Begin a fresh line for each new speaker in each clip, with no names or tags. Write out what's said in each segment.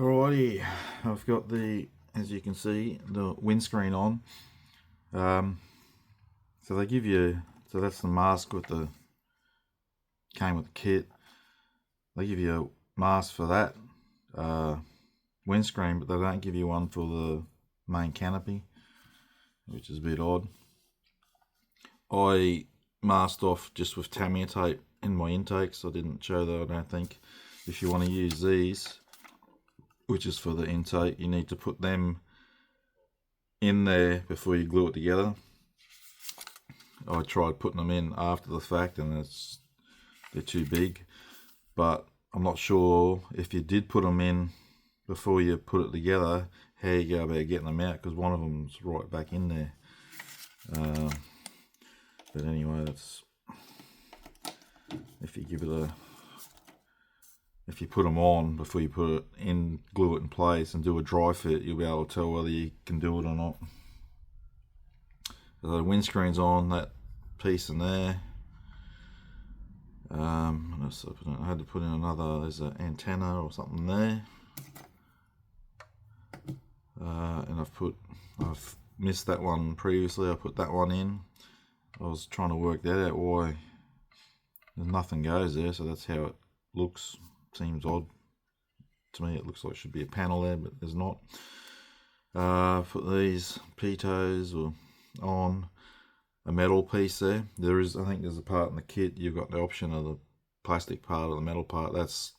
Alrighty, I've got as you can see, the windscreen on. So they give you, so that's the mask came with the kit. They give you a mask for that windscreen, but they don't give you one for the main canopy, which is a bit odd. I masked off just with Tamiya tape in my intakes. I didn't show that, I don't think. If you want to use these, which is for the intake, you need to put them in there before you glue it together. I tried putting them in after the fact and they're too big, but I'm not sure if you did put them in before you put it together, how you go about getting them out, because one of them's right back in there. But anyway, that's if you put them on before you put it in, glue it in place and do a dry fit, you'll be able to tell whether you can do it or not. So the windscreen's on, that piece in there. I had to put in another, there's an antenna or something there. And I've missed that one previously. I put that one in. I was trying to work that out, why nothing goes there, so that's how it looks. Seems odd to me. It looks like it should be a panel there, but there's not. Put these pitos on a metal piece there. I think there's a part in the kit, you've got the option of the plastic part or the metal part. That's,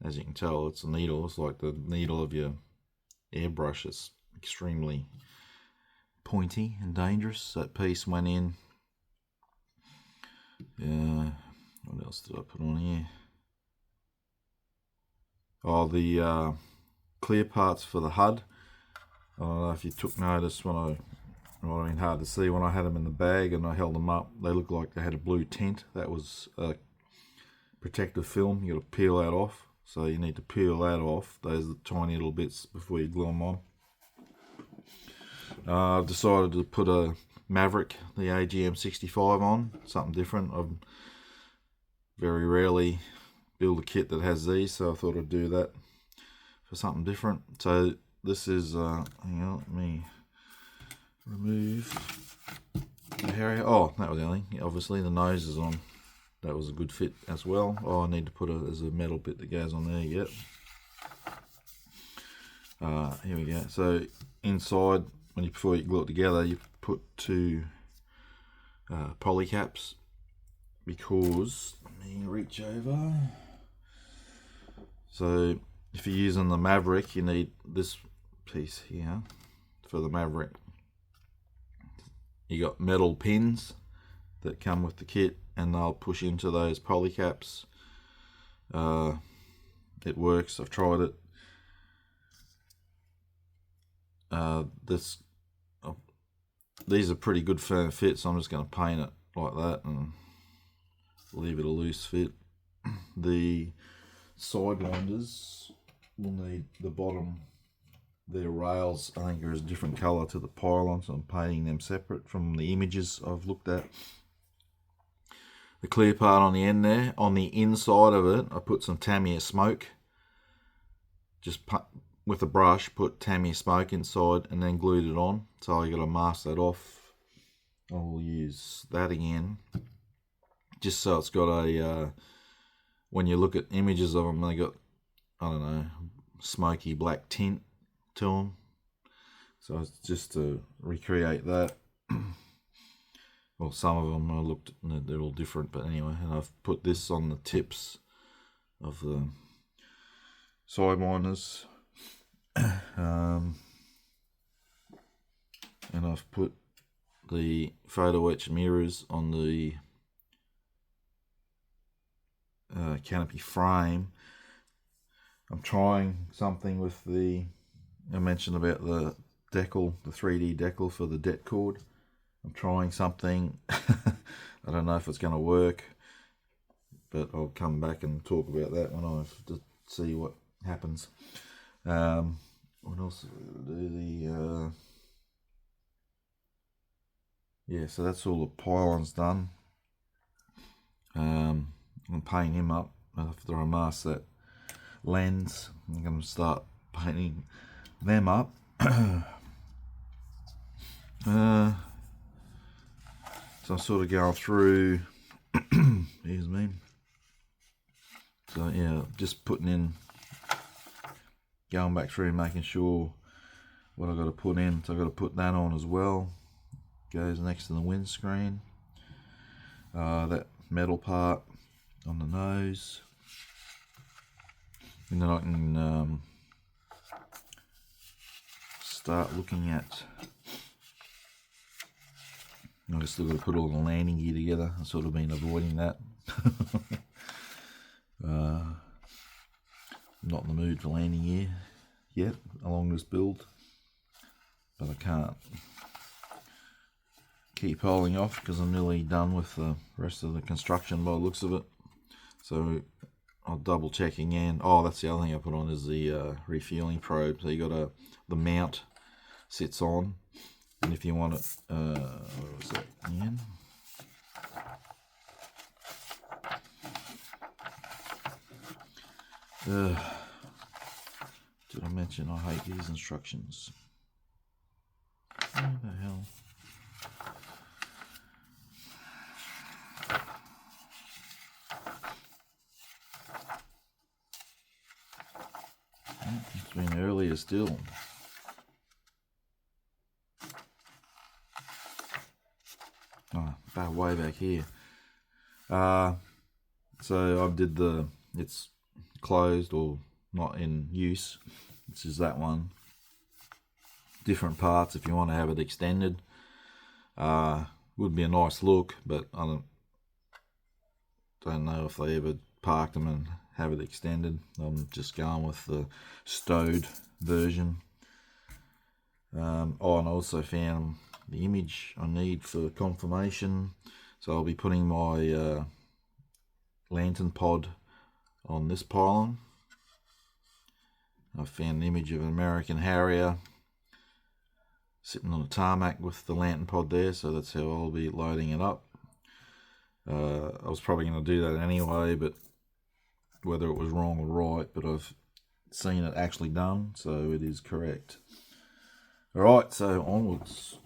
as you can tell, it's a needle. It's like the needle of your airbrush. It's extremely pointy and dangerous. That piece went in. What else did I put on here? Oh, the clear parts for the HUD. I don't know if you took notice when it might have been hard to see when I had them in the bag and I held them up. They looked like they had a blue tint. That was protective film. You got to peel that off. So you need to peel that off. Those are the tiny little bits before you glue them on. I've decided to put a Maverick, the AGM65 on, something different. I very rarely build a kit that has these, so I thought I'd do that for something different. So this is, hang on, let me remove the Harrier. Oh, that was the only thing. Obviously the nose is on. That was a good fit as well. Oh, I need to put there's a metal bit that goes on there yet. Here we go. So inside, before you glue it together, you put two poly caps, because, let me reach over. So if you're using the Maverick, you need this piece here for the Maverick. You got metal pins that come with the kit and they'll push into those poly caps. It works, I've tried it. These are pretty good firm fit, so I'm just going to paint it like that and leave it a loose fit. The sidewinders will need the bottom, their rails I think are a different colour to the pylon, so I'm painting them separate from the images I've looked at. The clear part on the end there, on the inside of it, I put some Tamiya smoke. Just with a brush, put Tamiya smoke inside and then glued it on. So you got to mask that off. I'll use that again, just so it's got a, when you look at images of them, they got, I don't know, smoky black tint to them. So it's just to recreate that. Well, some of them I looked, they're all different, but anyway. And I've put this on the tips of the sidewinders. And I've put the photo etch mirrors on the canopy frame. I'm trying something with I mentioned about the decal, the 3D decal for the det cord. I'm trying something. I don't know if it's going to work, but I'll come back and talk about that when I see what happens. What else do? Yeah, so that's all the pylons done. I'm painting him up after I mask that lens. I'm going to start painting them up. So I'm sort of going through, excuse me. So yeah, just putting in, going back through, making sure what I've got to put in. So I've got to put that on as well. Goes next to the windscreen. That metal part on the nose. And then I can start looking at, I've still got to put all the landing gear together. I've sort of been avoiding that. Not in the mood for landing gear yet along this build, but I can't keep holding off because I'm nearly done with the rest of the construction by the looks of it. So I'll double check again. Oh, that's the other thing I put on is the refueling probe. So you got the mount sits on, and if you want it, what was that again? Did I mention I hate these instructions? What the hell? It's been earlier still. Oh, way back here. So I did it's closed or not in use. This is that one. Different parts if you want to have it extended. Would be a nice look, but I don't know if they ever parked them and have it extended. I'm just going with the stowed version. Oh, and I also found the image I need for confirmation, so I'll be putting my lantern pod on this pylon. I found an image of an American Harrier sitting on a tarmac with the lantern pod there, so that's how I'll be loading it up. I was probably going to do that anyway, but whether it was wrong or right, but I've seen it actually done, so it is correct. Alright, so onwards.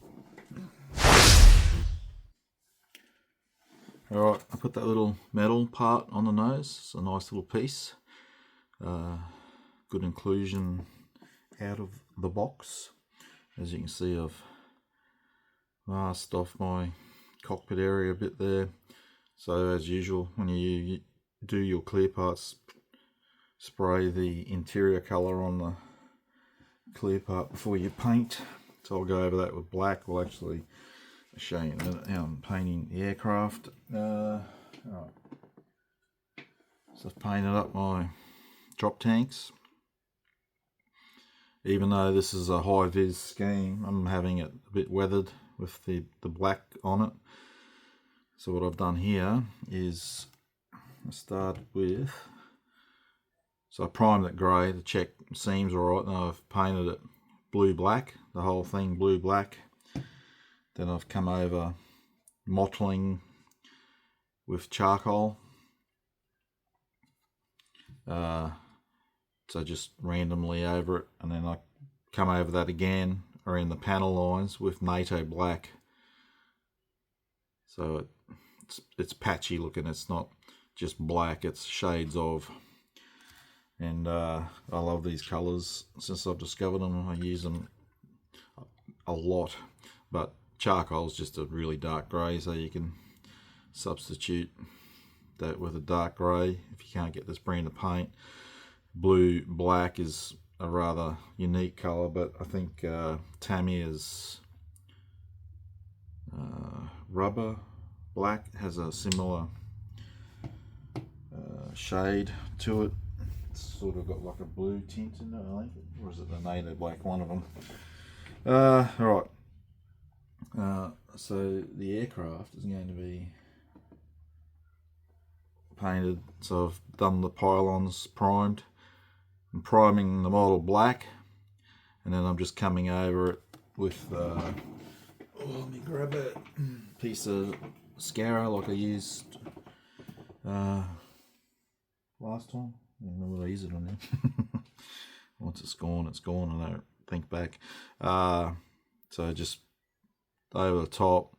Alright, I put that little metal part on the nose. It's a nice little piece. Good inclusion out of the box. As you can see, I've masked off my cockpit area a bit there. So as usual, when you do your clear parts, spray the interior colour on the clear part before you paint. So I'll go over that with black. We'll actually show you in a minute how I'm painting the aircraft. Right. So I've painted up my drop tanks. Even though this is a high vis scheme, I'm having it a bit weathered with the black on it. So what I've done here is I start with, so I primed it grey to check seams alright, and I've painted it blue black, the whole thing blue black. Then I've come over mottling with charcoal. So just randomly over it, and then I come over that again around the panel lines with NATO black. So it's patchy looking, it's not just black, it's shades of. And I love these colours. Since I've discovered them, I use them a lot. But charcoal is just a really dark grey, so you can substitute that with a dark grey if you can't get this brand of paint. Blue black is a rather unique colour, but I think Tamier's rubber black has a similar shade to it. It's sort of got like a blue tint in it, I think, or is it the NATO black, one of them. Alright, so the aircraft is going to be painted. So I've done the pylons primed. I'm priming the model black, and then I'm just coming over it with let me grab a piece of Scara like I used last time. I don't know what I used it on there. once it's gone, and I don't think back. So just over the top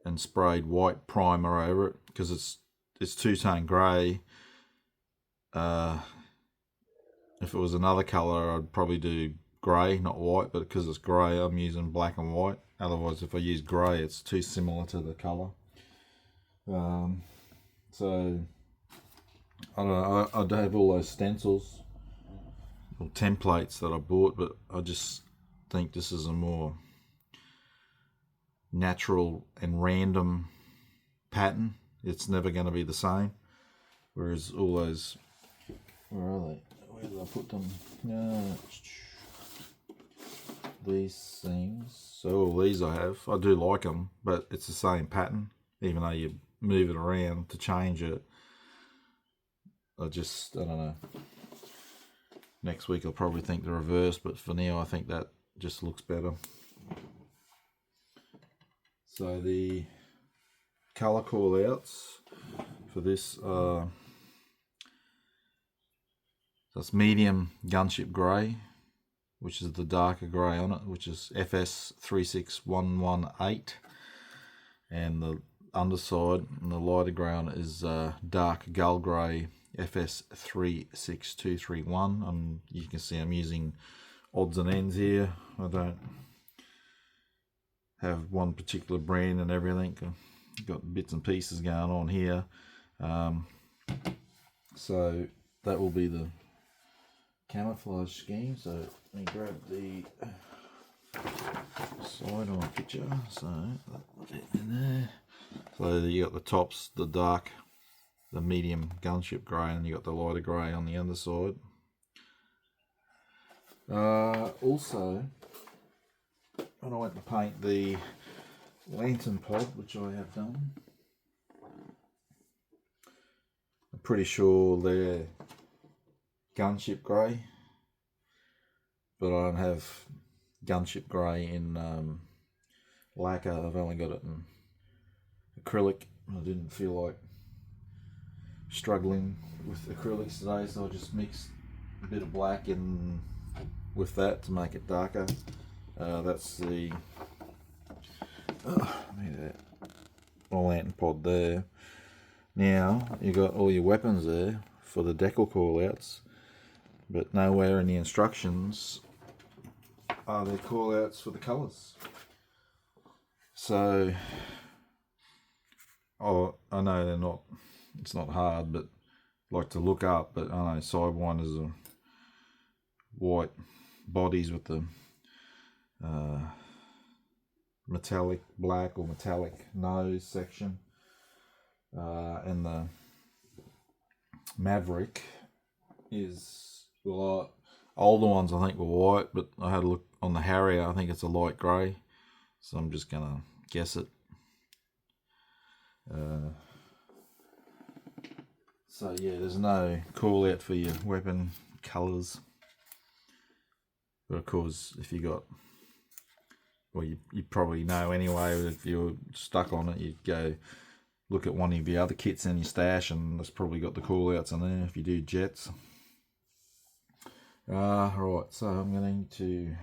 and sprayed white primer over it because it's two-tone grey. If it was another colour, I'd probably do grey, not white, but because it's grey, I'm using black and white. Otherwise, if I use grey, it's too similar to the colour. So I don't know, I'd have all those stencils or templates that I bought, but I just think this is a more natural and random pattern. It's never going to be the same. Whereas all those, where are they? Where did I put them? These things. So all these I have. I do like them, but it's the same pattern, even though you move it around to change it. I don't know. Next week I'll probably think the reverse, but for now I think that just looks better. So the colour call outs for this that's medium gunship grey, which is the darker grey on it, which is FS36118, and the underside and the lighter grey on it is dark gull grey, FS36231. And you can see I'm using odds and ends here. I don't have one particular brand and everything. I've got bits and pieces going on here. So that will be the camouflage scheme. So let me grab the side on picture. So that'll fit in there. So you got the tops, the dark, the medium gunship grey, and you got the lighter grey on the underside. Also, when I went to paint the lantern pod, which I have done, I'm pretty sure they're gunship grey, but I don't have gunship grey in lacquer. I've only got it in acrylic. I didn't feel like struggling with acrylics today, so I just mixed a bit of black in with that to make it darker. That's the my lantern pod there. Now you got all your weapons there for the decal call outs, but nowhere in the instructions are there call outs for the colours. So I know they're not, it's not hard, but like to look up, but I know Sidewinders are white bodies with the metallic black or metallic nose section, and the Maverick is, well, older ones I think were white, but I had a look on the Harrier, I think it's a light grey, so I'm just gonna guess it. So yeah, there's no call out for your weapon colours, but of course if you got, well, you probably know anyway, if you're stuck on it, you'd go look at one of your other kits in your stash and it's probably got the call outs in there if you do jets. Right, so I'm going to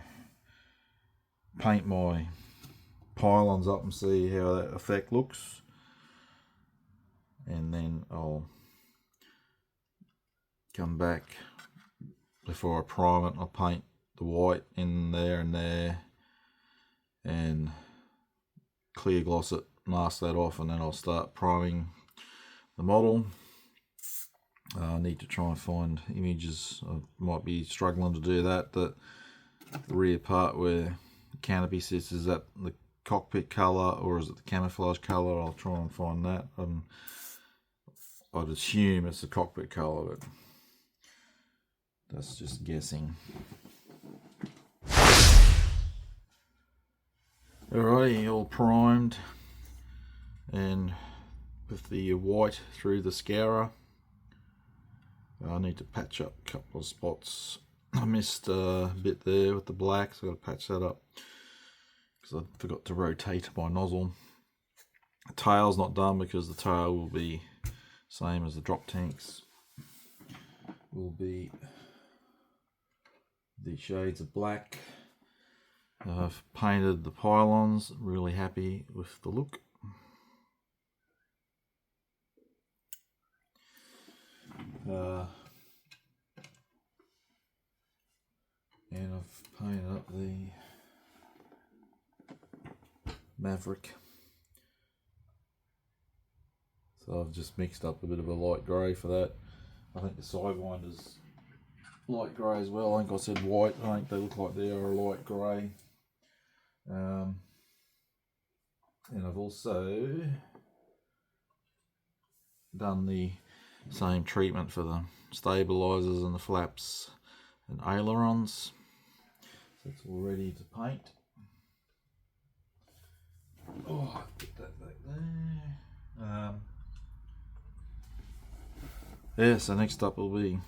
paint my pylons up and see how that effect looks, and then I'll come back before I prime it. I'll paint the white in there and clear gloss it, mask that off, and then I'll start priming the model. I need to try and find images. I might be struggling to do that. The rear part where the canopy sits, is that the cockpit colour or is it the camouflage colour? I'll try and find that. I'd assume it's the cockpit colour, but that's just guessing. Alrighty, all primed and with the white through the scourer. I need to patch up a couple of spots. I missed a bit there with the black, so I've got to patch that up because I forgot to rotate my nozzle. The tail's not done because the tail will be same as the drop tanks. Will be the shades of black. I've painted the pylons, really happy with the look. And I've painted up the Maverick. So I've just mixed up a bit of a light grey for that. I think the sidewinder's light grey as well. I think I said white. I think they look like they are a light grey. And I've also done the same treatment for the stabilizers and the flaps and ailerons. So it's all ready to paint. Oh, put that back there. Yeah, so next up will be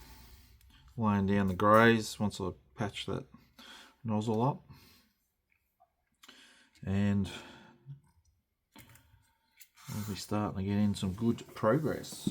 laying down the greys once I patch that nozzle up. And we'll be starting to get in some good progress.